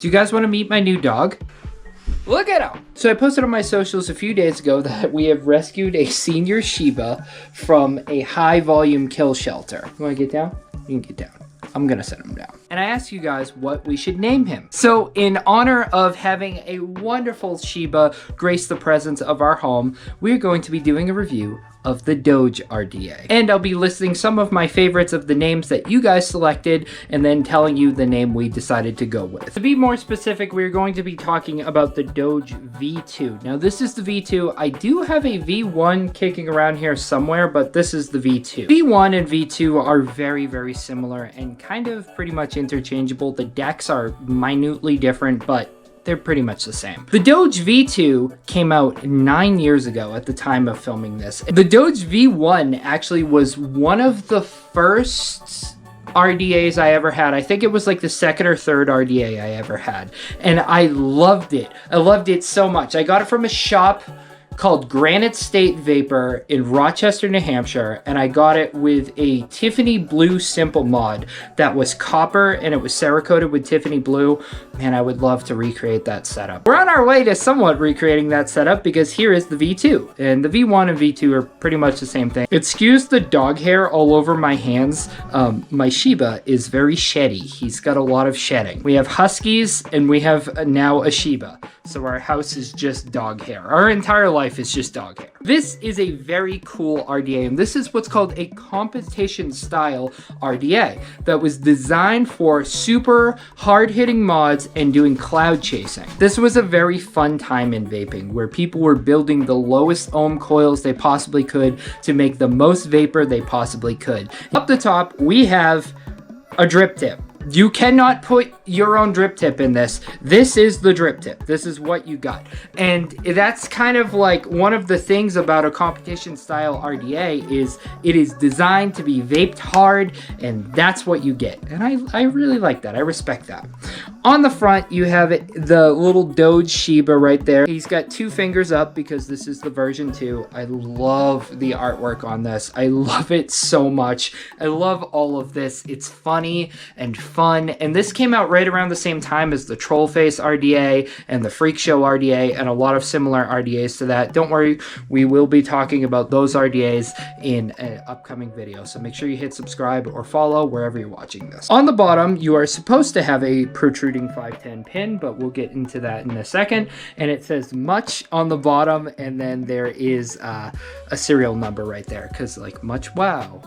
Do you guys want to meet my new dog? Look at him! So I posted on my socials a few days ago that we have rescued a senior Shiba from a high volume kill shelter. You want to get down? You can get down. I'm gonna set him down. And I asked you guys what we should name him. So in honor of having a wonderful Shiba grace the presence of our home, we're going to be doing a review of the Doge RDA. And I'll be listing some of my favorites of the names that you guys selected and then telling you the name we decided to go with. To be more specific, we're going to be talking about the Doge V2. Now this is the V2. I do have a V1 kicking around here somewhere, but this is the V2. V1 and V2 are very, very similar and kind of pretty much interchangeable. The decks are minutely different, but they're pretty much the same. The Doge V2 came out 9 years ago at the time of filming this. The Doge V1 actually was one of the first RDAs I ever had. I think it was like the second or third RDA I ever had. And I loved it. I loved it so much. I got it from a shop called Granite State Vapor in Rochester, New Hampshire, and I got it with a Tiffany Blue Simple mod that was copper and it was Cerakoted with Tiffany Blue. Man, I would love to recreate that setup. We're on our way to somewhat recreating that setup because here is the V2, and the V1 and V2 are pretty much the same thing. Excuse the dog hair all over my hands. My Shiba is very sheddy. He's got a lot of shedding. We have Huskies and we have now a Shiba. So our house is just dog hair. Our entire life is just dog hair. This is a very cool RDA, and this is what's called a competition style RDA that was designed for super hard-hitting mods and doing cloud chasing. This was a very fun time in vaping where people were building the lowest ohm coils they possibly could to make the most vapor they possibly could. Up the top, we have a drip tip. You cannot put your own drip tip in this. This is the drip tip. This is what you got. And that's kind of like one of the things about a competition style RDA is it is designed to be vaped hard, and that's what you get. And I really like that. I respect that. On the front, you have the little Doge Shiba right there. He's got two fingers up because this is the version 2. I love the artwork on this. I love it so much. I love all of this. It's funny and fun, and this came out right around the same time as the Troll Face RDA and the Freak Show RDA and a lot of similar RDAs to that. Don't worry, we will be talking about those RDAs in an upcoming video, so make sure you hit subscribe or follow wherever you're watching this. On the bottom, you are supposed to have a protruding 510 pin, but we'll get into that in a second, and it says much on the bottom, and then there is a serial number right there, because like much wow.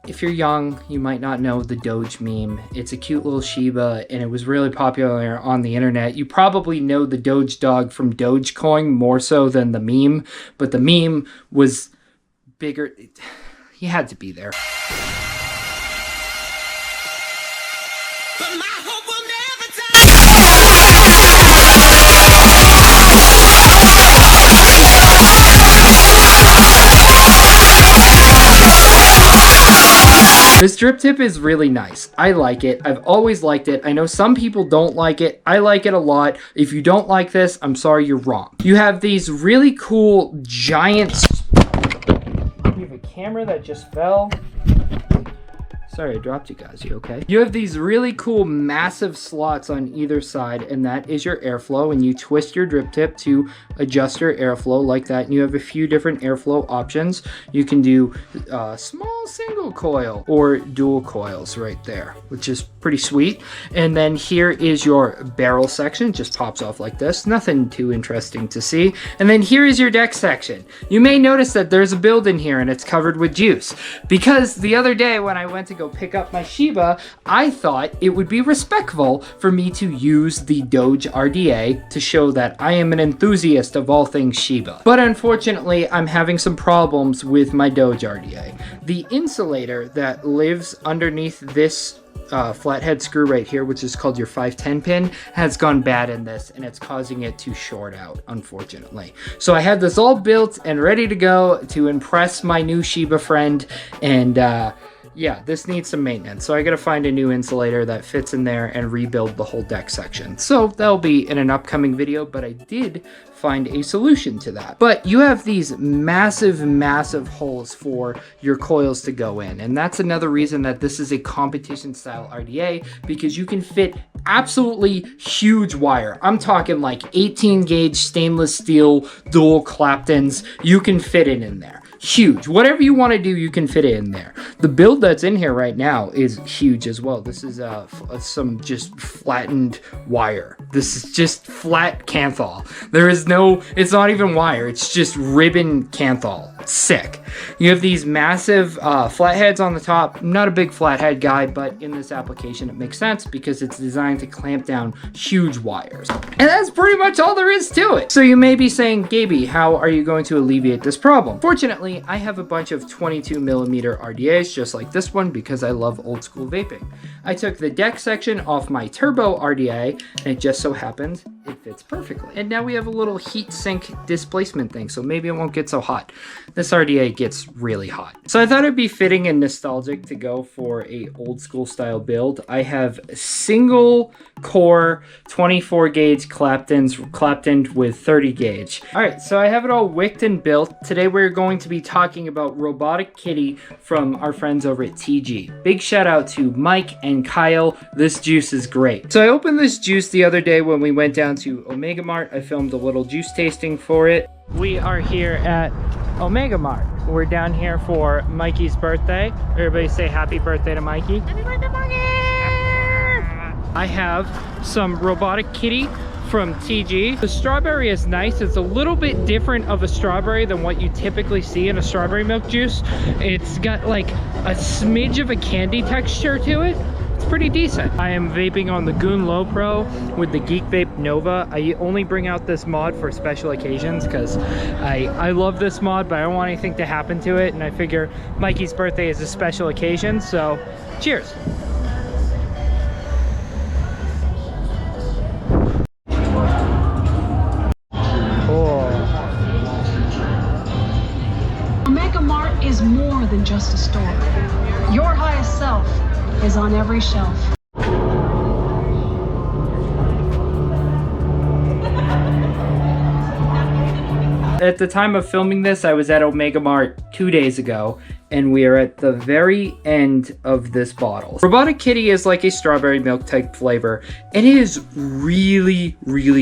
If you're young, you might not know the Doge meme. It's a cute little Shiba, and it was really popular on the internet. You probably know the Doge dog from Dogecoin more so than the meme, but the meme was bigger. He had to be there. This drip tip is really nice. I like it. I've always liked it. I know some people don't like it. I like it a lot. If you don't like this, I'm sorry, you're wrong. You have these really cool giant... You have a camera that just fell. Sorry, I dropped you guys. You okay? You have these really cool massive slots on either side, and that is your airflow, and you twist your drip tip to adjust your airflow like that, and you have a few different airflow options. You can do small single coil or dual coils right there, which is pretty sweet. And then here is your barrel section. It just pops off like this. Nothing too interesting to see. And then here is your deck section. You may notice that there's a build in here and it's covered with juice, because the other day when I went to go pick up my Shiba, I thought it would be respectful for me to use the Doge RDA to show that I am an enthusiast of all things Shiba. But unfortunately, I'm having some problems with my Doge RDA. The insulator that lives underneath this flathead screw right here, which is called your 510 pin, has gone bad in this, and it's causing it to short out, unfortunately. So I had this all built and ready to go to impress my new Shiba friend, and yeah, this needs some maintenance. So I gotta find a new insulator that fits in there and rebuild the whole deck section. So that'll be in an upcoming video, but I did find a solution to that. But you have these massive holes for your coils to go in. And that's another reason that this is a competition style RDA, because you can fit absolutely huge wire. I'm talking like 18 gauge stainless steel dual Claptons. You can fit it in there. Huge. Whatever you want to do, you can fit it in there. The build that's in here right now is huge as well. This is some just flattened wire. This is just flat Canthal. There is no, it's not even wire. It's just ribbon Canthal. Sick. You have these massive flatheads on the top. I'm not a big flathead guy, but in this application it makes sense because it's designed to clamp down huge wires. And that's pretty much all there is to it. So you may be saying, Gaby, how are you going to alleviate this problem? Fortunately, I have a bunch of 22mm RDAs just like this one because I love old school vaping. I took the deck section off my turbo RDA and it just so happens it fits perfectly. And now we have a little heat sink displacement thing, so maybe it won't get so hot. This RDA gets really hot. So I thought it'd be fitting and nostalgic to go for a old school style build. I have single core 24 gauge Clapton with 30 gauge. All right, so I have it all wicked and built. Today we're going to be talking about Robotic Kitty from our friends over at TG. Big shout out to Mike and Kyle. This juice is great. So I opened this juice the other day when we went down to Omega Mart. I filmed a little juice tasting for it. We are here at Omega Mart. We're down here for Mikey's birthday. Everybody say happy birthday to Mikey. Happy birthday, Mikey! I have some Robotic Kitty from TG. The strawberry is nice. It's a little bit different of a strawberry than what you typically see in a strawberry milk juice. It's got like a smidge of a candy texture to it. It's pretty decent. I am vaping on the Goon Low Pro with the Geek Vape Nova. I only bring out this mod for special occasions because I love this mod, but I don't want anything to happen to it, and I figure Mikey's birthday is a special occasion, so cheers. Omega Mart is more than just a store. Your highest self is on every shelf. At the time of filming this, I was at Omega Mart 2 days ago, and we are at the very end of this bottle. Robotic Kitty is like a strawberry milk type flavor, and it is really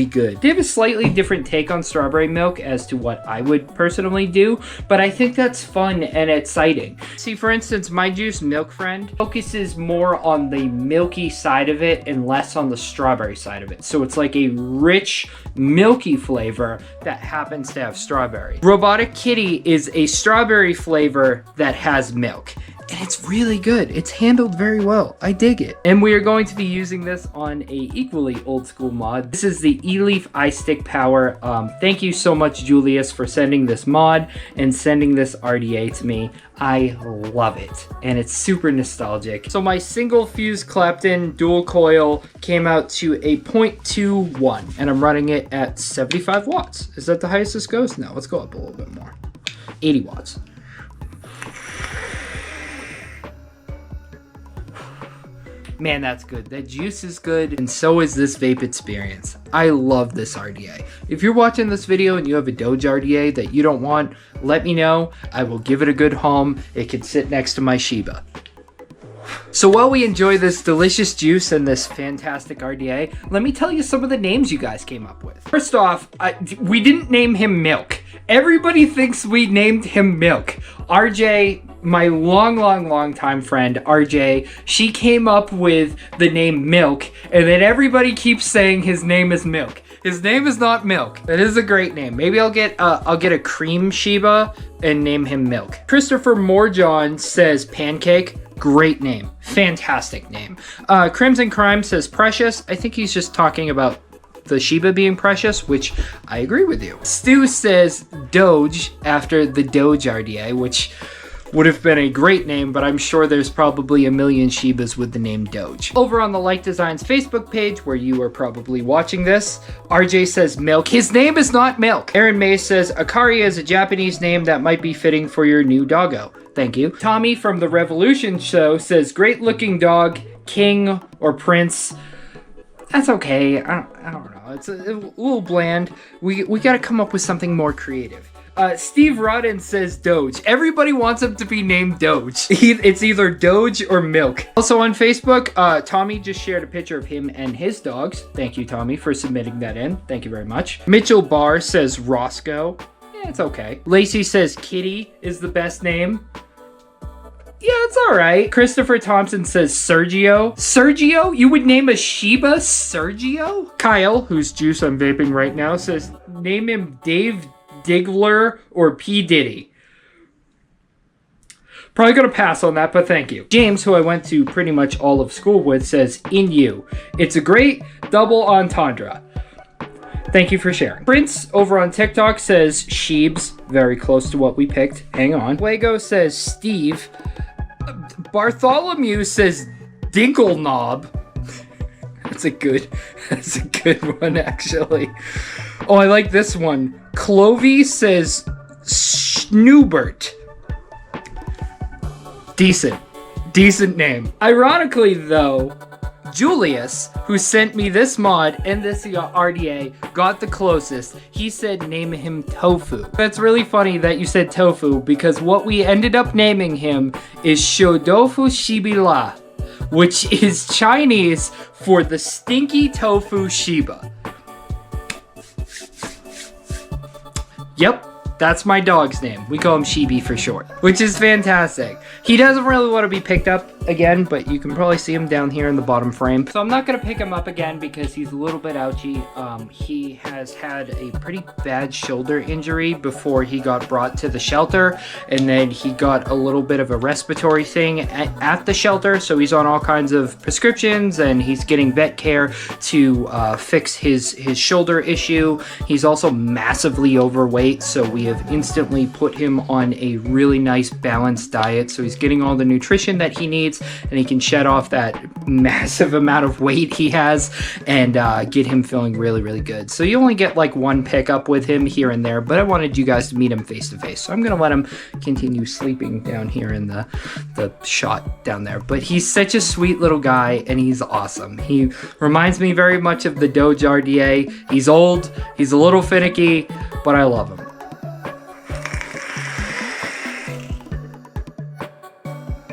good. They have a slightly different take on strawberry milk as to what I would personally do, but I think that's fun and exciting. See, for instance, my juice Milk Friend focuses more on the milky side of it and less on the strawberry side of it. So it's like a rich, milky flavor that happens to have strawberry. Robotic Kitty is a strawberry flavor that has milk, and it's really good. It's handled very well. I dig it. And we are going to be using this on a equally old school mod. This is the E-Leaf iStick Power. Thank you so much, Julius, for sending this mod and sending this RDA to me. I love it, and it's super nostalgic. So my single fuse Clapton dual coil came out to a 0.21, and I'm running it at 75 watts. Is that the highest this goes? No, let's go up a little bit more. 80 watts. Man, that's good. That juice is good, and so is this vape experience. I love this RDA. If you're watching this video and you have a Doge RDA that you don't want, let me know. I will give it a good home. It can sit next to my Shiba. So while we enjoy this delicious juice and this fantastic RDA, let me tell you some of the names you guys came up with. First off, we didn't name him Milk. Everybody thinks we named him Milk. RJ, my long time friend, RJ, she came up with the name Milk, and then everybody keeps saying his name is Milk. His name is not Milk. That is a great name. Maybe I'll get a cream Shiba and name him Milk. Christopher Morejohn says Pancake. Great name. Fantastic name. Crimson Crime says Precious. I think he's just talking about the Shiba being precious, which I agree with you. Stu says Doge after the Doge RDA, which would have been a great name, but I'm sure there's probably a million Shibas with the name Doge. Over on the Light Designs Facebook page, where you are probably watching this, RJ says Milk. His name is not Milk. Aaron May says Akari is a Japanese name that might be fitting for your new doggo. Thank you. Tommy from the Revolution Show says great looking dog, king or prince. That's okay. I don't know. It's a little bland. We got to come up with something more creative. Steve Rodden says Doge. Everybody wants him to be named Doge. It's either Doge or Milk. Also on Facebook, Tommy just shared a picture of him and his dogs. Thank you, Tommy, for submitting that in. Thank you very much. Mitchell Barr says Roscoe. Yeah, it's okay. Lacey says Kitty is the best name. Yeah, it's all right. Christopher Thompson says Sergio. Sergio? You would name a Shiba Sergio? Kyle, whose juice I'm vaping right now, says name him Dave Diggler or P. Diddy. Probably gonna pass on that, but thank you. James, who I went to pretty much all of school with, says Inu. It's a great double entendre. Thank you for sharing. Prince over on TikTok says Sheebs. Very close to what we picked. Hang on. Lego says Steve. Bartholomew says Dinkle Knob. That's a good one, actually. Oh, I like this one. Clovey says Schnoobert. Decent name. Ironically, though, Julius, who sent me this mod and this RDA, got the closest. He said name him Tofu. That's really funny that you said Tofu, because what we ended up naming him is Shodofu Shibila, which is Chinese for the stinky tofu Shiba. Yep. That's my dog's name. We call him Shibi for short, which is fantastic. He doesn't really want to be picked up again, but you can probably see him down here in the bottom frame. So I'm not going to pick him up again because he's a little bit ouchy. He has had a pretty bad shoulder injury before he got brought to the shelter, and then he got a little bit of a respiratory thing at the shelter, so he's on all kinds of prescriptions, and he's getting vet care to fix his shoulder issue. He's also massively overweight, so we have instantly put him on a really nice balanced diet, so he's getting all the nutrition that he needs, and he can shed off that massive amount of weight he has and get him feeling really, really good. So you only get like one pickup with him here and there, but I wanted you guys to meet him face to face, so I'm gonna let him continue sleeping down here in the shot down there. But he's such a sweet little guy, and he's awesome. He reminds me very much of the Doge RDA. He's old, he's a little finicky, but I love him.